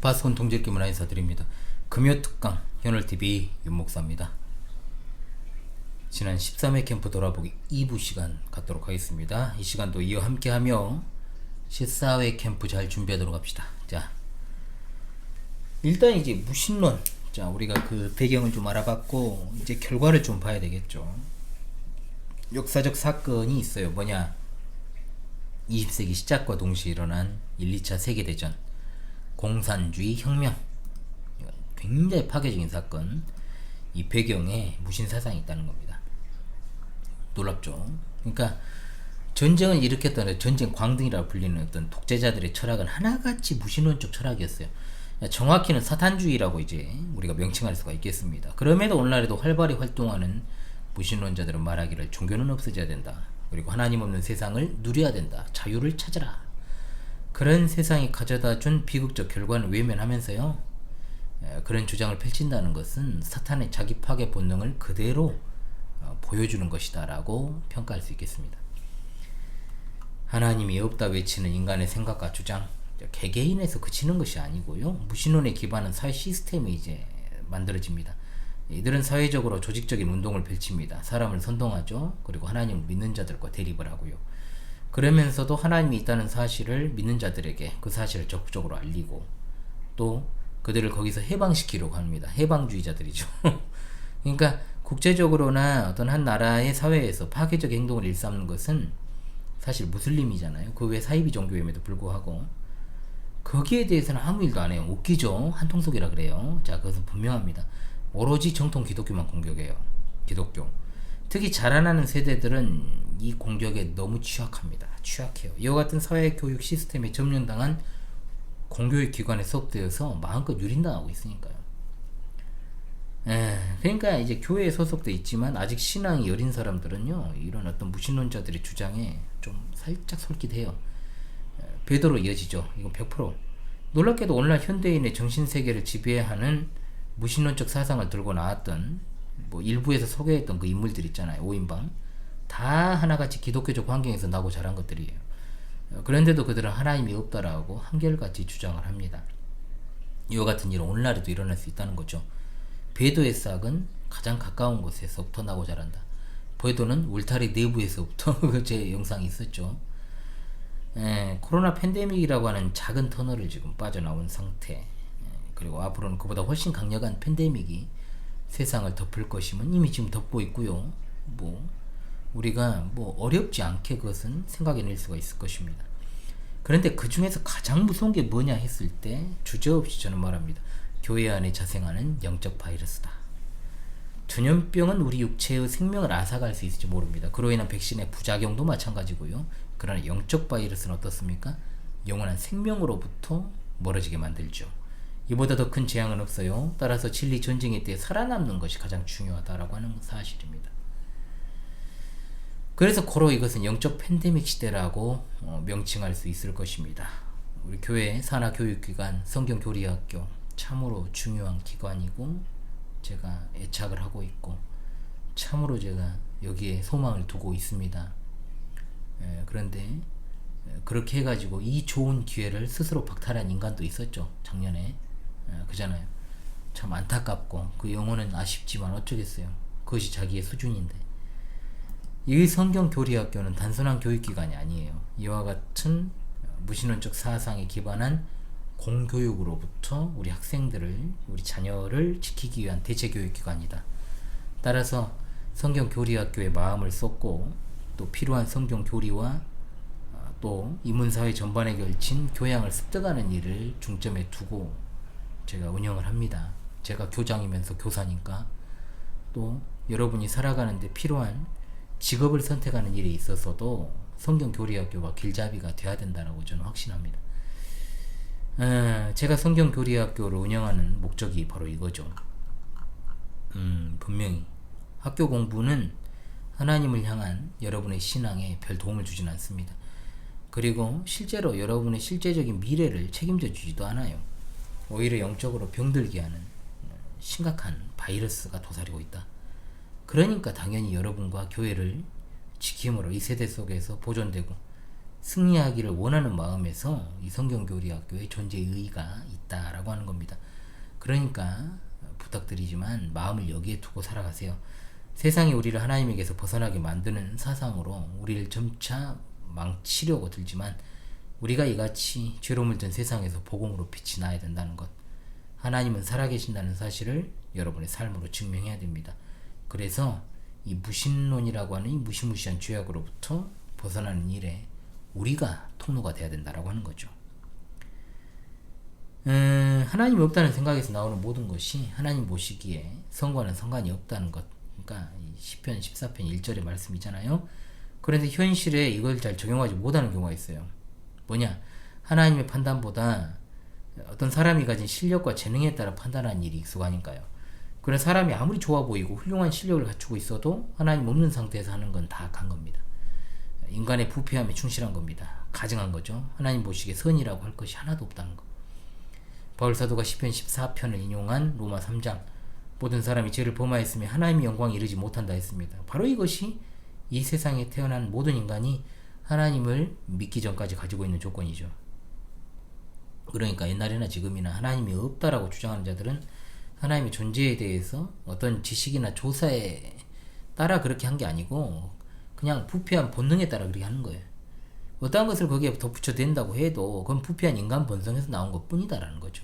파스콘 통제기 문화 인사드립니다. 금요특강 현월TV 윤목사입니다. 지난 13회 캠프 돌아보기 2부 시간 갖도록 하겠습니다. 이 시간도 이어 함께하며 14회 캠프 잘 준비하도록 합시다. 자, 일단 이제 무신론, 자 우리가 그 배경을 좀 알아봤고 이제 결과를 좀 봐야 되겠죠. 역사적 사건이 있어요. 뭐냐, 20세기 시작과 동시에 일어난 1, 2차 세계대전, 공산주의 혁명, 굉장히 파괴적인 사건, 이 배경에 무신사상이 있다는 겁니다. 놀랍죠. 그러니까 전쟁을 일으켰던 전쟁 광등이라고 불리는 어떤 독재자들의 철학은 하나같이 무신론적 철학이었어요. 정확히는 사탄주의라고 이제 우리가 명칭할 수가 있겠습니다. 그럼에도 오늘날에도 활발히 활동하는 무신론자들은 말하기를 종교는 없어져야 된다, 그리고 하나님 없는 세상을 누려야 된다, 자유를 찾으라, 그런 세상이 가져다준 비극적 결과는 외면하면서요, 그런 주장을 펼친다는 것은 사탄의 자기 파괴 본능을 그대로 보여주는 것이다 라고 평가할 수 있겠습니다. 하나님이 없다 외치는 인간의 생각과 주장, 개개인에서 그치는 것이 아니고요, 무신론에 기반한 사회 시스템이 이제 만들어집니다. 이들은 사회적으로 조직적인 운동을 펼칩니다. 사람을 선동하죠. 그리고 하나님을 믿는 자들과 대립을 하고요. 그러면서도 하나님이 있다는 사실을 믿는 자들에게 그 사실을 적극적으로 알리고 또 그들을 거기서 해방시키려고 합니다. 해방주의자들이죠. 그러니까 국제적으로나 어떤 한 나라의 사회에서 파괴적 행동을 일삼는 것은 사실 무슬림이잖아요. 그 외 사이비 종교임에도 불구하고 거기에 대해서는 아무 일도 안 해요. 웃기죠. 한통속이라 그래요. 자, 그것은 분명합니다. 오로지 정통 기독교만 공격해요. 기독교. 특히 자라나는 세대들은 이 공격에 너무 취약합니다. 취약해요. 이와 같은 사회교육 시스템에 점령당한 공교육 기관에 수업되어서 마음껏 유린당하고 있으니까요. 그러니까 이제 교회에 소속돼 있지만 아직 신앙이 여린 사람들은요, 이런 어떤 무신론자들의 주장에 좀 살짝 솔깃해요. 배도로 이어지죠. 이건 100%. 놀랍게도 오늘날 현대인의 정신세계를 지배하는 무신론적 사상을 들고 나왔던 뭐 일부에서 소개했던 그 인물들 있잖아요. 5인방 다 하나같이 기독교적 환경에서 나고 자란 것들이에요. 그런데도 그들은 하나님이 없다라고 한결같이 주장을 합니다. 이와 같은 일은 오늘날에도 일어날 수 있다는 거죠. 배도의 싹은 가장 가까운 곳에서부터 나고 자란다. 배도는 울타리 내부에서부터 제 영상이 있었죠. 코로나 팬데믹이라고 하는 작은 터널을 지금 빠져나온 상태, 그리고 앞으로는 그보다 훨씬 강력한 팬데믹이 세상을 덮을 것임은 이미 지금 덮고 있고요. 우리가 어렵지 않게 그것은 생각해낼 수가 있을 것입니다. 그런데 그 중에서 가장 무서운 게 뭐냐 했을 때 주저없이 저는 말합니다. 교회 안에 자생하는 영적 바이러스다. 전염병은 우리 육체의 생명을 앗아갈 수 있을지 모릅니다. 그로 인한 백신의 부작용도 마찬가지고요. 그러나 영적 바이러스는 어떻습니까? 영원한 생명으로부터 멀어지게 만들죠. 이보다 더 큰 재앙은 없어요. 따라서 진리 전쟁에 대해 살아남는 것이 가장 중요하다라고 하는 사실입니다. 그래서 고로 이것은 영적 팬데믹 시대라고 명칭할 수 있을 것입니다. 우리 교회 산하교육기관 성경교리학교 참으로 중요한 기관이고 제가 애착을 하고 있고 참으로 제가 여기에 소망을 두고 있습니다. 그런데 그렇게 해가지고 이 좋은 기회를 스스로 박탈한 인간도 있었죠. 작년에. 그잖아요. 참 안타깝고 그 영혼은 아쉽지만 어쩌겠어요. 그것이 자기의 수준인데. 이 성경교리학교는 단순한 교육기관이 아니에요. 이와 같은 무신론적 사상에 기반한 공교육으로부터 우리 학생들을, 우리 자녀를 지키기 위한 대체교육기관이다. 따라서 성경교리학교에 마음을 쏟고 또 필요한 성경교리와 또 인문사회 전반에 걸친 교양을 습득하는 일을 중점에 두고 제가 운영을 합니다. 제가 교장이면서 교사니까 또 여러분이 살아가는데 필요한 직업을 선택하는 일에 있어서도 성경교리학교가 길잡이가 돼야 된다고 저는 확신합니다. 제가 성경교리학교를 운영하는 목적이 바로 이거죠. 분명히 학교 공부는 하나님을 향한 여러분의 신앙에 별 도움을 주진 않습니다. 그리고 실제로 여러분의 실제적인 미래를 책임져 주지도 않아요. 오히려 영적으로 병들게 하는 심각한 바이러스가 도사리고 있다. 그러니까 당연히 여러분과 교회를 지킴으로 이 세대 속에서 보존되고 승리하기를 원하는 마음에서 이 성경교리학교의 존재의 의의가 있다라고 하는 겁니다. 그러니까 부탁드리지만 마음을 여기에 두고 살아가세요. 세상이 우리를 하나님에게서 벗어나게 만드는 사상으로 우리를 점차 망치려고 들지만 우리가 이같이 죄로 물든 세상에서 복음으로 빛이 나야 된다는 것, 하나님은 살아계신다는 사실을 여러분의 삶으로 증명해야 됩니다. 그래서 이 무신론이라고 하는 이 무시무시한 죄악으로부터 벗어나는 일에 우리가 통로가 돼야 된다라고 하는 거죠. 하나님이 없다는 생각에서 나오는 모든 것이 하나님 보시기에 성과는 상관이 없다는 것. 그러니까 시편 14편 1절의 말씀이잖아요. 그런데 현실에 이걸 잘 적용하지 못하는 경우가 있어요. 뭐냐? 하나님의 판단보다 어떤 사람이 가진 실력과 재능에 따라 판단하는 일이 익숙하니까요. 그런 사람이 아무리 좋아 보이고 훌륭한 실력을 갖추고 있어도 하나님 없는 상태에서 하는 건 다 악한 겁니다. 인간의 부패함에 충실한 겁니다. 가증한 거죠. 하나님 보시기에 선이라고 할 것이 하나도 없다는 거. 바울 사도가 시편 14편을 인용한 로마 3장, 모든 사람이 죄를 범하였으며 하나님의 영광에 이르지 못한다 했습니다. 바로 이것이 이 세상에 태어난 모든 인간이 하나님을 믿기 전까지 가지고 있는 조건이죠. 그러니까 옛날이나 지금이나 하나님이 없다라고 주장하는 자들은 하나님의 존재에 대해서 어떤 지식이나 조사에 따라 그렇게 한 게 아니고 그냥 부패한 본능에 따라 그렇게 하는 거예요. 어떠한 것을 거기에 덧붙여 된다고 해도 그건 부패한 인간 본성에서 나온 것 뿐이다라는 거죠.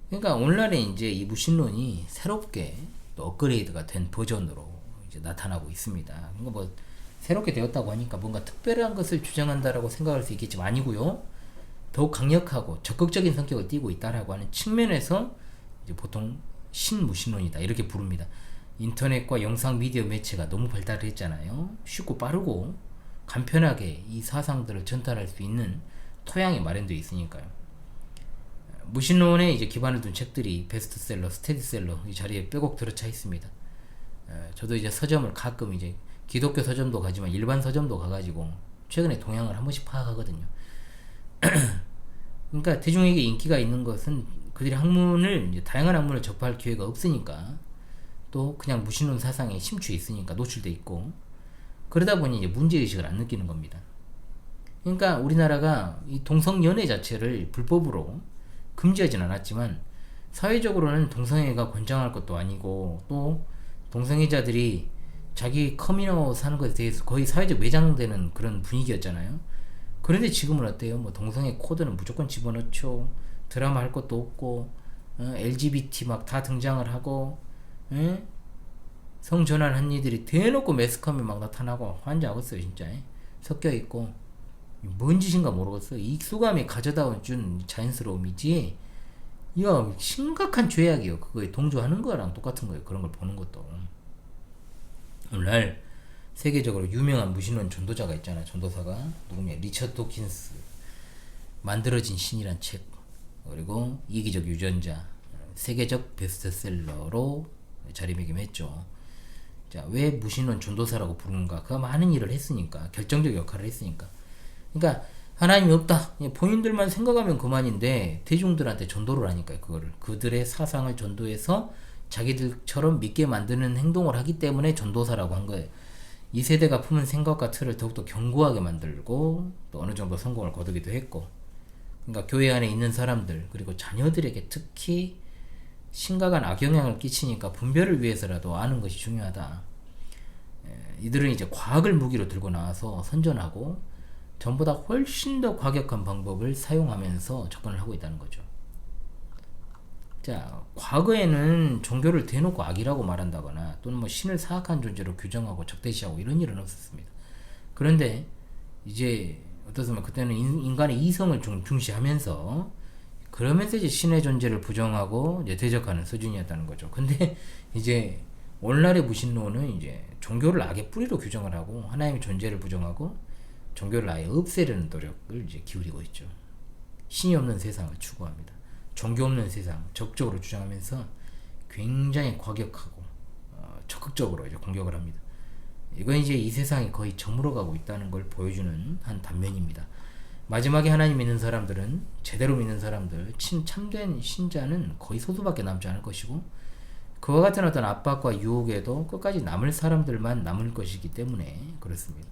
그러니까 오늘날에 이제 이 무신론이 새롭게 또 업그레이드가 된 버전으로 이제 나타나고 있습니다. 그러니까 뭐 새롭게 되었다고 하니까 뭔가 특별한 것을 주장한다라고 생각할 수 있겠지만 아니고요. 더욱 강력하고 적극적인 성격을 띠고 있다라고 하는 측면에서 이제 보통 신무신론이다 이렇게 부릅니다. 인터넷과 영상 미디어 매체가 너무 발달을 했잖아요. 쉽고 빠르고 간편하게 이 사상들을 전달할 수 있는 토양이 마련되어 있으니까요. 무신론에 이제 기반을 둔 책들이 베스트셀러, 스테디셀러 이 자리에 빼곡 들어차 있습니다. 저도 이제 서점을 가끔 이제 기독교 서점도 가지만 일반 서점도 가가지고 최근에 동향을 한 번씩 파악하거든요. 그러니까 대중에게 인기가 있는 것은 그들이 학문을 이제 다양한 학문을 접할 기회가 없으니까 또 그냥 무신론 사상에 심취해 있으니까 노출돼 있고 그러다 보니 이제 문제의식을 안 느끼는 겁니다. 그러니까 우리나라가 이 동성연애 자체를 불법으로 금지하진 않았지만 사회적으로는 동성애가 권장할 것도 아니고 또 동성애자들이 자기 커밍아웃 하는 것에 대해서 거의 사회적 매장되는 그런 분위기였잖아요. 그런데 지금은 어때요? 뭐 동성애 코드는 무조건 집어넣죠. 드라마 할 것도 없고 LGBT 막 다 등장을 하고 성전환한 이들이 대놓고 매스컴에 막 나타나고 환장하겠어요 진짜. 섞여있고 뭔 짓인가 모르겠어. 익숙함이 가져다 준 자연스러움이지 이거 심각한 죄악이에요. 그거에 동조하는 거랑 똑같은 거예요. 그런 걸 보는 것도. 오늘날 세계적으로 유명한 무신론 전도자가 있잖아. 전도사가 누구냐? 리처드 도킨스 만들어진 신이란 책, 그리고 이기적 유전자 세계적 베스트셀러로 자리매김했죠. 자, 왜 무신론 전도사라고 부르는가? 그가 많은 일을 했으니까, 결정적 역할을 했으니까. 그러니까 하나님이 없다. 본인들만 생각하면 그만인데 대중들한테 전도를 하니까요. 그거를 그들의 사상을 전도해서 자기들처럼 믿게 만드는 행동을 하기 때문에 전도사라고 한 거예요. 이 세대가 품은 생각과 틀을 더욱더 견고하게 만들고 또 어느 정도 성공을 거두기도 했고, 그러니까 교회 안에 있는 사람들 그리고 자녀들에게 특히 심각한 악영향을 끼치니까 분별을 위해서라도 아는 것이 중요하다. 이들은 이제 과학을 무기로 들고 나와서 선전하고 전보다 훨씬 더 과격한 방법을 사용하면서 접근을 하고 있다는 거죠. 자, 과거에는 종교를 대놓고 악이라고 말한다거나 또는 뭐 신을 사악한 존재로 규정하고 적대시하고 이런 일은 없었습니다. 그런데 이제 어떻습니까? 그때는 인간의 이성을 중시하면서 그러면서 이제 신의 존재를 부정하고 이제 대적하는 수준이었다는 거죠. 근데 이제 오늘날의 무신론은 이제 종교를 악의 뿌리로 규정을 하고 하나님의 존재를 부정하고 종교를 아예 없애려는 노력을 이제 기울이고 있죠. 신이 없는 세상을 추구합니다. 종교 없는 세상 적극적으로 주장하면서 굉장히 과격하고 적극적으로 이제 공격을 합니다. 이건 이제 이 세상이 거의 저물어가고 있다는 걸 보여주는 한 단면입니다. 마지막에 하나님 믿는 사람들은, 제대로 믿는 사람들, 참된 신자는 거의 소수밖에 남지 않을 것이고 그와 같은 어떤 압박과 유혹에도 끝까지 남을 사람들만 남을 것이기 때문에 그렇습니다.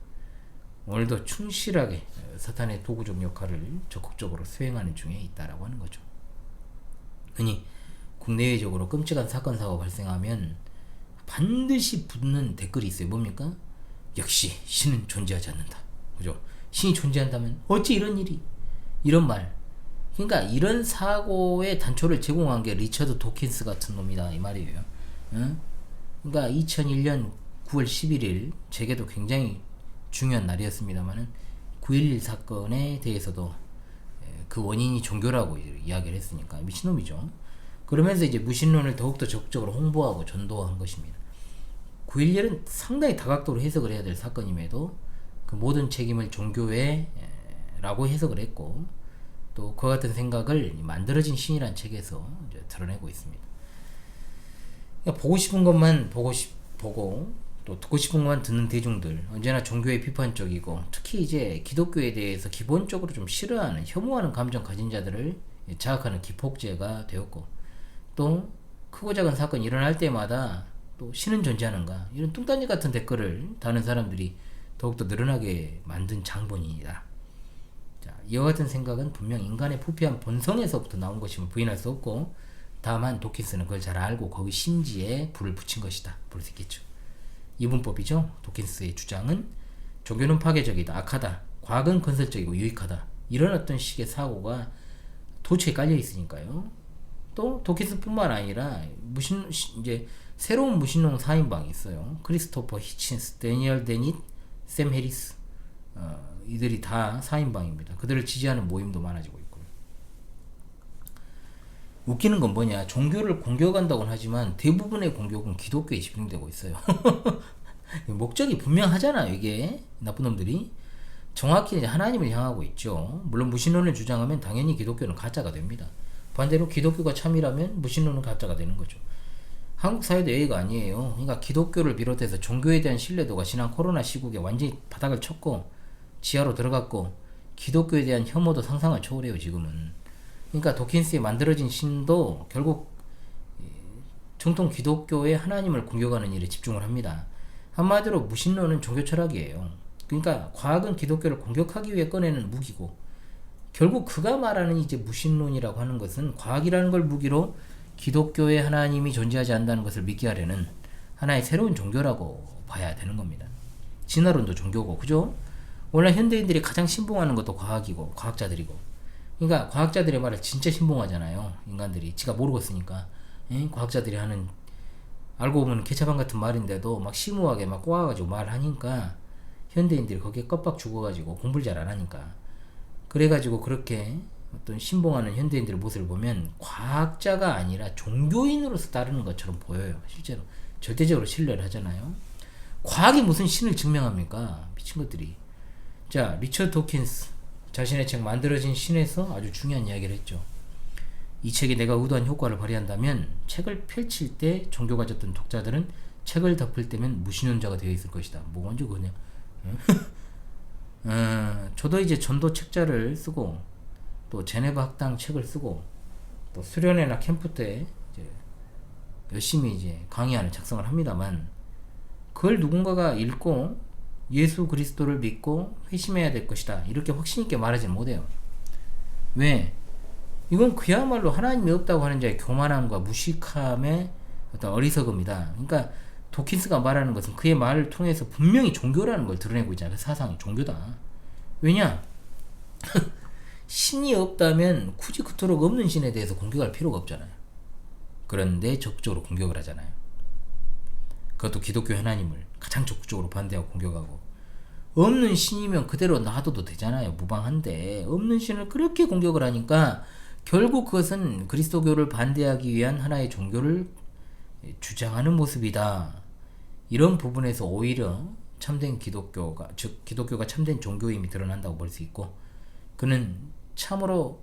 오늘도 충실하게 사탄의 도구적 역할을 적극적으로 수행하는 중에 있다라고 하는 거죠. 흔히 국내외적으로 끔찍한 사건 사고 발생하면 반드시 붙는 댓글이 있어요. 뭡니까? 역시 신은 존재하지 않는다. 그죠? 신이 존재한다면 어찌 이런 일이, 이런 말. 그러니까 이런 사고의 단초를 제공한 게 리처드 도킨스 같은 놈이다 이 말이에요. 응? 그러니까 2001년 9월 11일 제게도 굉장히 중요한 날이었습니다만은 9.11 사건에 대해서도 그 원인이 종교라고 이야기를 했으니까 미친놈이죠. 그러면서 이제 무신론을 더욱더 적극적으로 홍보하고 전도한 것입니다. 9.11은 상당히 다각도로 해석을 해야 될 사건임에도 그 모든 책임을 종교에 라고 해석을 했고, 또 그와 같은 생각을 만들어진 신이란 책에서 이제 드러내고 있습니다. 그러니까 보고 싶은 것만 보고 또 듣고 싶은 것만 듣는 대중들, 언제나 종교에 비판적이고 특히 이제 기독교에 대해서 기본적으로 좀 싫어하는, 혐오하는 감정 가진 자들을 자극하는 기폭제가 되었고, 또 크고 작은 사건이 일어날 때마다 또 신은 존재하는가 이런 뚱딴지 같은 댓글을 다는 사람들이 더욱더 늘어나게 만든 장본인이다. 자, 이와 같은 생각은 분명 인간의 부패한 본성에서부터 나온 것임을 부인할 수 없고, 다만 도킨스는 그걸 잘 알고 거기 심지에 불을 붙인 것이다 볼 수 있겠죠. 이분법이죠. 도킨스의 주장은 종교는 파괴적이다, 악하다, 과학은 건설적이고 유익하다, 이런 어떤 식의 사고가 도처에 깔려 있으니까요. 또 도킨스뿐만 아니라 이제 새로운 무신론 4인방이 있어요. 크리스토퍼 히친스, 데니얼 데닛, 샘 해리스, 이들이 다 4인방입니다. 그들을 지지하는 모임도 많아지고 있고요. 웃기는 건 뭐냐, 종교를 공격한다고는 하지만 대부분의 공격은 기독교에 집중되고 있어요. 목적이 분명하잖아요. 이게 나쁜 놈들이 정확히 이제 하나님을 향하고 있죠. 물론 무신론을 주장하면 당연히 기독교는 가짜가 됩니다. 반대로 기독교가 참이라면 무신론은 가짜가 되는 거죠. 한국 사회도 예의가 아니에요. 그러니까 기독교를 비롯해서 종교에 대한 신뢰도가 지난 코로나 시국에 완전히 바닥을 쳤고 지하로 들어갔고, 기독교에 대한 혐오도 상상을 초월해요 지금은. 그러니까 도킨스에 만들어진 신도 결국 정통 기독교의 하나님을 공격하는 일에 집중을 합니다. 한마디로 무신론은 종교 철학이에요. 그러니까 과학은 기독교를 공격하기 위해 꺼내는 무기고, 결국 그가 말하는 이제 무신론이라고 하는 것은 과학이라는 걸 무기로 기독교의 하나님이 존재하지 않는다는 것을 믿게 하려는 하나의 새로운 종교라고 봐야 되는 겁니다. 진화론도 종교고, 그죠? 원래 현대인들이 가장 신봉하는 것도 과학이고 과학자들이고, 그러니까 과학자들의 말을 진짜 신봉하잖아요. 인간들이 지가 모르고 쓰니까. 과학자들이 하는, 알고 보면 개차반 같은 말인데도 막 심오하게 막 꼬아가지고 말하니까 현대인들이 거기에 껍박 죽어가지고 공부를 잘 안 하니까, 그래가지고 그렇게 어떤 신봉하는 현대인들의 모습을 보면 과학자가 아니라 종교인으로서 따르는 것처럼 보여요. 실제로 절대적으로 신뢰를 하잖아요. 과학이 무슨 신을 증명합니까? 미친 것들이. 자, 리처드 도킨스 자신의 책 만들어진 신에서 아주 중요한 이야기를 했죠. 이 책이 내가 의도한 효과를 발휘한다면 책을 펼칠 때 종교가 졌던 독자들은 책을 덮을 때면 무신론자가 되어 있을 것이다. 뭐 먼저 그냥 저도 이제 전도 책자를 쓰고 또 제네바 학당 책을 쓰고 또 수련회나 캠프 때 이제 열심히 이제 강의안을 작성을 합니다만, 그걸 누군가가 읽고 예수 그리스도를 믿고 회심해야 될 것이다 이렇게 확신 있게 말하지는 못해요. 왜? 이건 그야말로 하나님이 없다고 하는 자의 교만함과 무식함의 어떤 어리석음이다. 그러니까 도킨스가 말하는 것은 그의 말을 통해서 분명히 종교라는 걸 드러내고 있잖아요. 그 사상이 종교다. 왜냐? 신이 없다면 굳이 그토록 없는 신에 대해서 공격할 필요가 없잖아요. 그런데 적극적으로 공격을 하잖아요. 그것도 기독교 하나님을 가장 적극적으로 반대하고 공격하고, 없는 신이면 그대로 놔둬도 되잖아요. 무방한데 없는 신을 그렇게 공격을 하니까 결국 그것은 그리스도교를 반대하기 위한 하나의 종교를 주장하는 모습이다. 이런 부분에서 오히려 참된 기독교가, 즉 기독교가 참된 종교임이 드러난다고 볼 수 있고, 그는 참으로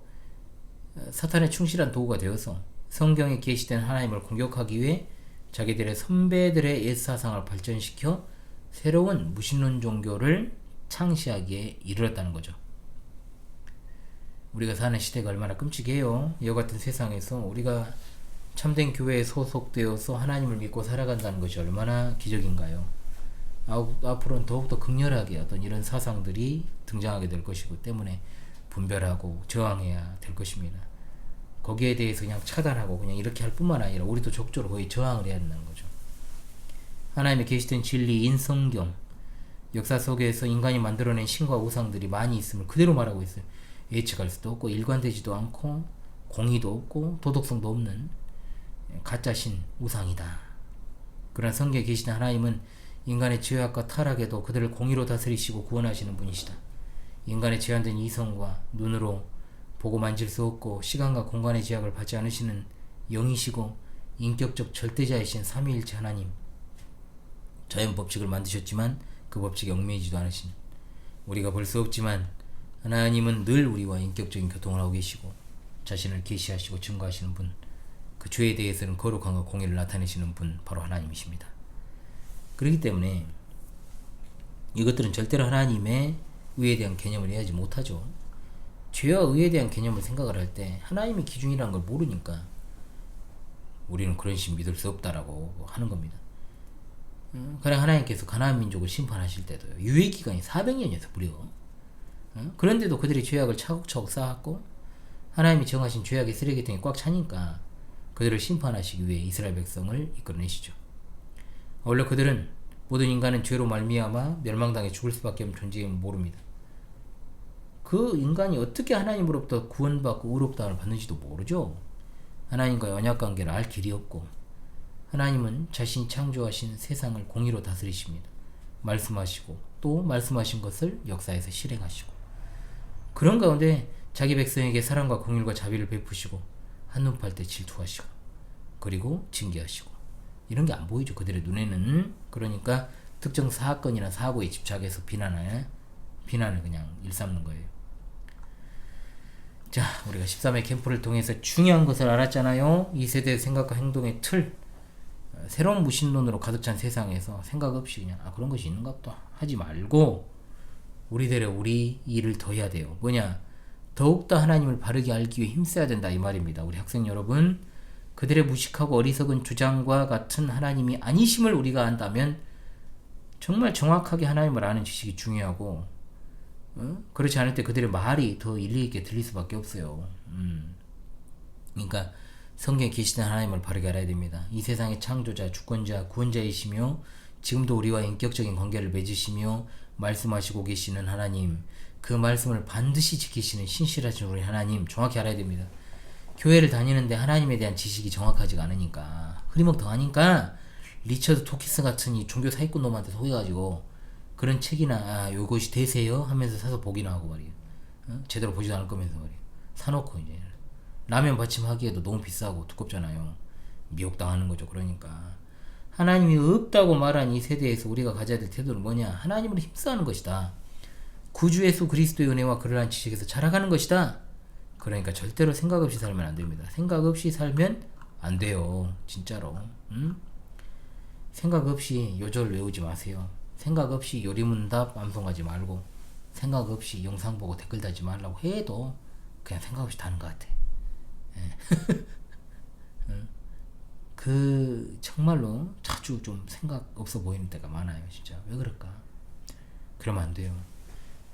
사탄의 충실한 도구가 되어서 성경에 계시된 하나님을 공격하기 위해 자기들의 선배들의 옛사상을 발전시켜 새로운 무신론 종교를 창시하기에 이르렀다는 거죠. 우리가 사는 시대가 얼마나 끔찍해요. 이와 같은 세상에서 우리가 참된 교회에 소속되어서 하나님을 믿고 살아간다는 것이 얼마나 기적인가요. 앞으로는 더욱더 극렬하게 어떤 이런 사상들이 등장하게 될 것이고 때문에 분별하고 저항해야 될 것입니다. 거기에 대해서 그냥 차단하고 그냥 이렇게 할 뿐만 아니라 우리도 적극적으로 거의 저항을 해야 된다는 거죠. 하나님의 계시된 진리인 성경, 역사 속에서 인간이 만들어낸 신과 우상들이 많이 있음을 그대로 말하고 있어요. 예측할 수도 없고 일관되지도 않고 공의도 없고 도덕성도 없는 가짜신 우상이다. 그러나 성경에 계시는 하나님은 인간의 죄악과 타락에도 그들을 공의로 다스리시고 구원하시는 분이시다. 인간의 제한된 이성과 눈으로 보고 만질 수 없고 시간과 공간의 제약을 받지 않으시는 영이시고 인격적 절대자이신 삼위일체 하나님. 자연 법칙을 만드셨지만 그 법칙에 얽매이지도 않으신, 우리가 볼 수 없지만 하나님은 늘 우리와 인격적인 교통을 하고 계시고 자신을 계시하시고 증거하시는 분, 그 죄에 대해서는 거룩함과 공의를 나타내시는 분, 바로 하나님이십니다. 그렇기 때문에 이것들은 절대로 하나님의 의에 대한 개념을 이해하지 못하죠. 죄와 의에 대한 개념을 생각을 할 때 하나님의 기준이라는 걸 모르니까 우리는 그런 식 믿을 수 없다라고 하는 겁니다. 그래 하나님께서 가나안 민족을 심판하실 때도요, 유예기간이 400년이었어 무려. 그런데도 그들이 죄악을 차곡차곡 쌓았고 하나님이 정하신 죄악의 쓰레기통이 꽉 차니까 그들을 심판하시기 위해 이스라엘 백성을 이끌어내시죠. 원래 그들은 모든 인간은 죄로 말미암아 멸망당해 죽을 수밖에 없는 존재임을 모릅니다. 그 인간이 어떻게 하나님으로부터 구원받고 의롭다함을 받는지도 모르죠. 하나님과의 언약관계를 알 길이 없고 하나님은 자신이 창조하신 세상을 공의로 다스리십니다. 말씀하시고 또 말씀하신 것을 역사에서 실행하시고 그런 가운데 자기 백성에게 사랑과 공의와 자비를 베푸시고 한눈 팔 때 질투하시고 그리고 징계하시고 이런 게 안 보이죠. 그들의 눈에는. 그러니까 특정 사건이나 사고에 집착해서 비난을 그냥 일삼는 거예요. 자, 우리가 13회 캠프를 통해서 중요한 것을 알았잖아요. 이 세대의 생각과 행동의 틀, 새로운 무신론으로 가득 찬 세상에서 생각 없이 그냥 그런 것이 있는가 보다 하지 말고 우리대로 우리 일을 더 해야 돼요. 뭐냐? 더욱더 하나님을 바르게 알기 위해 힘써야 된다 이 말입니다. 우리 학생 여러분, 그들의 무식하고 어리석은 주장과 같은 하나님이 아니심을 우리가 안다면 정말 정확하게 하나님을 아는 지식이 중요하고 그렇지 않을 때 그들의 말이 더 일리 있게 들릴 수밖에 없어요. 그러니까 성경에 계시는 하나님을 바르게 알아야 됩니다. 이 세상의 창조자, 주권자, 구원자이시며 지금도 우리와 인격적인 관계를 맺으시며 말씀하시고 계시는 하나님, 그 말씀을 반드시 지키시는 신실하신 우리 하나님 정확히 알아야 됩니다. 교회를 다니는데 하나님에 대한 지식이 정확하지가 않으니까 흐리멍텅하니까 리처드 토키스 같은 이 종교 사기꾼 놈한테 속여가지고 그런 책이나 요것이 되세요 하면서 사서 보기나 하고 말이에요. 제대로 보지도 않을 거면서 말이에요. 사놓고 이제 라면 받침하기에도 너무 비싸고 두껍잖아요. 미혹당하는 거죠. 그러니까 하나님이 없다고 말한 이 세대에서 우리가 가져야 될 태도는 뭐냐? 하나님으로 힘써하는 것이다. 구주 예수 그리스도의 은혜와 그러한 지식에서 자라가는 것이다. 그러니까 절대로 생각 없이 살면 안 됩니다. 생각 없이 살면 안 돼요. 진짜로. 생각 없이 요절 외우지 마세요. 생각 없이 요리문답 암송하지 말고 생각 없이 영상 보고 댓글 달지 말라고 해도 그냥 생각 없이 다는 것 같아. 그 정말로 자주 좀 생각 없어 보이는 때가 많아요. 진짜 왜 그럴까? 그러면 안 돼요.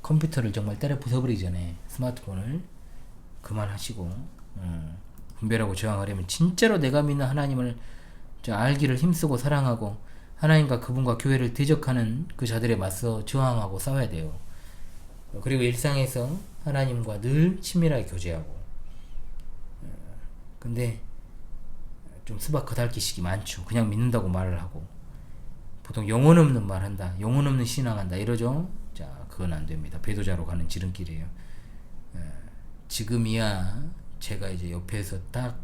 컴퓨터를 정말 때려 부숴버리기 전에 스마트폰을 그만하시고 분별하고 저항하려면 진짜로 내가 믿는 하나님을 알기를 힘쓰고 사랑하고 하나님과 그분과 교회를 대적하는 그 자들에 맞서 저항하고 싸워야 돼요. 그리고 일상에서 하나님과 늘 친밀하게 교제하고. 근데 좀 수박 거달기식이 많죠. 그냥 믿는다고 말을 하고 보통 영혼 없는 말 한다, 영혼 없는 신앙한다 이러죠. 자, 그건 안 됩니다. 배도자로 가는 지름길이에요. 지금이야 제가 이제 옆에서 딱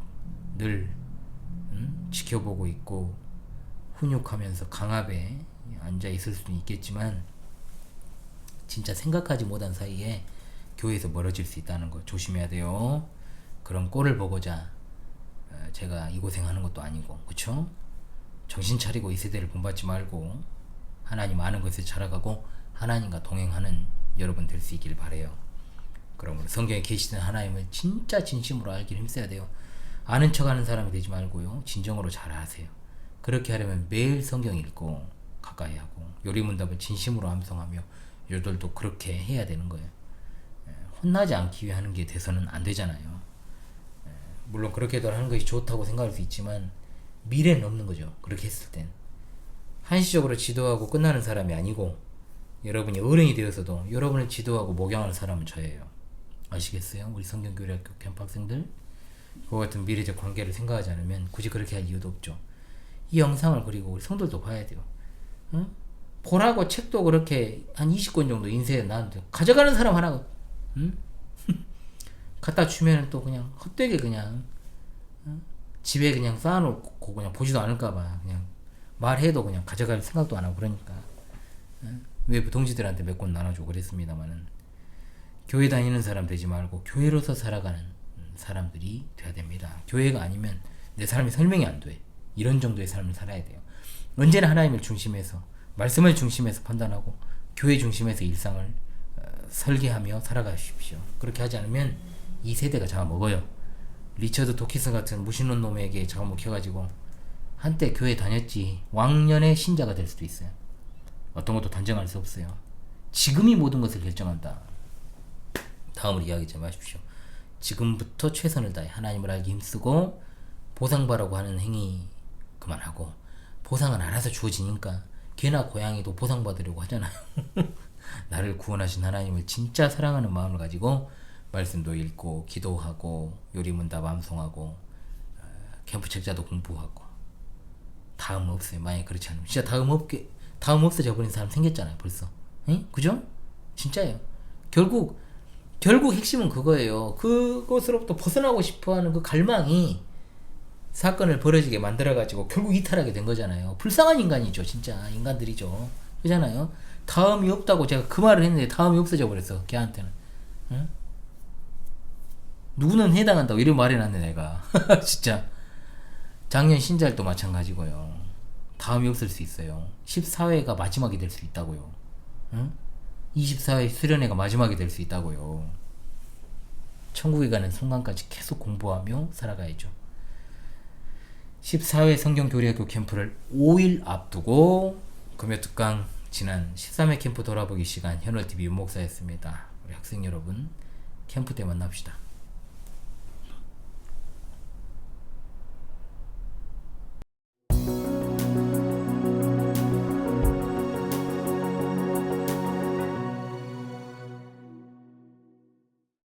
늘 지켜보고 있고 훈육하면서 강압에 앉아 있을 수는 있겠지만 진짜 생각하지 못한 사이에 교회에서 멀어질 수 있다는 거 조심해야 돼요. 그런 꼴을 보고자 제가 이 고생하는 것도 아니고, 그쵸? 정신 차리고 이 세대를 본받지 말고 하나님 아는 것에 자라가고 하나님과 동행하는 여러분 될 수 있기를 바래요. 그러면 성경에 계시는 하나님을 진짜 진심으로 알기를 힘써야 돼요. 아는 척하는 사람이 되지 말고요. 진정으로 잘 아세요. 그렇게 하려면 매일 성경 읽고 가까이 하고 요리문답을 진심으로 암송하며 요들도 그렇게 해야 되는 거예요. 혼나지 않기 위해 하는 게 돼서는 안 되잖아요. 물론 그렇게도 하는 것이 좋다고 생각할 수 있지만 미래는 없는 거죠. 그렇게 했을 땐 한시적으로 지도하고 끝나는 사람이 아니고 여러분이 어른이 되어서도 여러분을 지도하고 목양하는 사람은 저예요. 아시겠어요? 우리 성경교회학교 캠프 학생들, 그와 같은 미래적 관계를 생각하지 않으면 굳이 그렇게 할 이유도 없죠. 이 영상을 그리고 우리 성도들도 봐야 돼요. 응? 보라고 책도 그렇게 한 20권 정도 인쇄해 놨는데 가져가는 사람 하나, 응? 갖다 주면은 또 그냥 헛되게 그냥, 응? 집에 그냥 쌓아놓고 그냥 보지도 않을까봐 그냥 말해도 그냥 가져갈 생각도 안 하고 그러니까. 응? 외부 동지들한테 몇 권 나눠주고 그랬습니다만은 교회 다니는 사람 되지 말고 교회로서 살아가는 사람들이 돼야 됩니다. 교회가 아니면 내 삶이 설명이 안 돼. 이런 정도의 삶을 살아야 돼요. 언제나 하나님을 중심에서, 말씀을 중심에서 판단하고 교회 중심에서 일상을 설계하며 살아가십시오. 그렇게 하지 않으면 이 세대가 잡아먹어요. 리처드 도키슨 같은 무신론 놈에게 잡아먹혀가지고 한때 교회 다녔지 왕년의 신자가 될 수도 있어요. 어떤 것도 단정할 수 없어요. 지금이 모든 것을 결정한다. 다음으로 이야기 좀 하십시오. 지금부터 최선을 다해 하나님을 알기 힘쓰고 보상바라고 하는 행위 그만하고, 보상은 알아서 주어지니까 개나 고양이도 보상받으려고 하잖아요. 나를 구원하신 하나님을 진짜 사랑하는 마음을 가지고 말씀도 읽고 기도하고 요리문답 암송하고 캠프 책자도 공부하고. 다음 없어요. 만약에 그렇지 않으면 진짜 다음 없어져 버린 사람 생겼잖아요 벌써. 응? 그죠? 진짜예요. 결국 핵심은 그거예요. 그것으로부터 벗어나고 싶어하는 그 갈망이 사건을 벌어지게 만들어가지고 결국 이탈하게 된 거잖아요. 불쌍한 인간이죠. 진짜 인간들이죠. 그잖아요. 다음이 없다고 제가 그 말을 했는데 다음이 없어져 버렸어. 걔한테는. 응? 누구는 해당한다고 이런 말 해놨네 내가. 진짜 작년 신자일도 마찬가지고요. 다음이 없을 수 있어요. 14회가 마지막이 될 수 있다고요. 응? 24회 수련회가 마지막이 될 수 있다고요. 천국에 가는 순간까지 계속 공부하며 살아가야죠. 14회 성경교리학교 캠프를 5일 앞두고 금요특강 지난 13회 캠프 돌아보기 시간 현월TV 윤목사였습니다. 우리 학생 여러분 캠프 때 만납시다.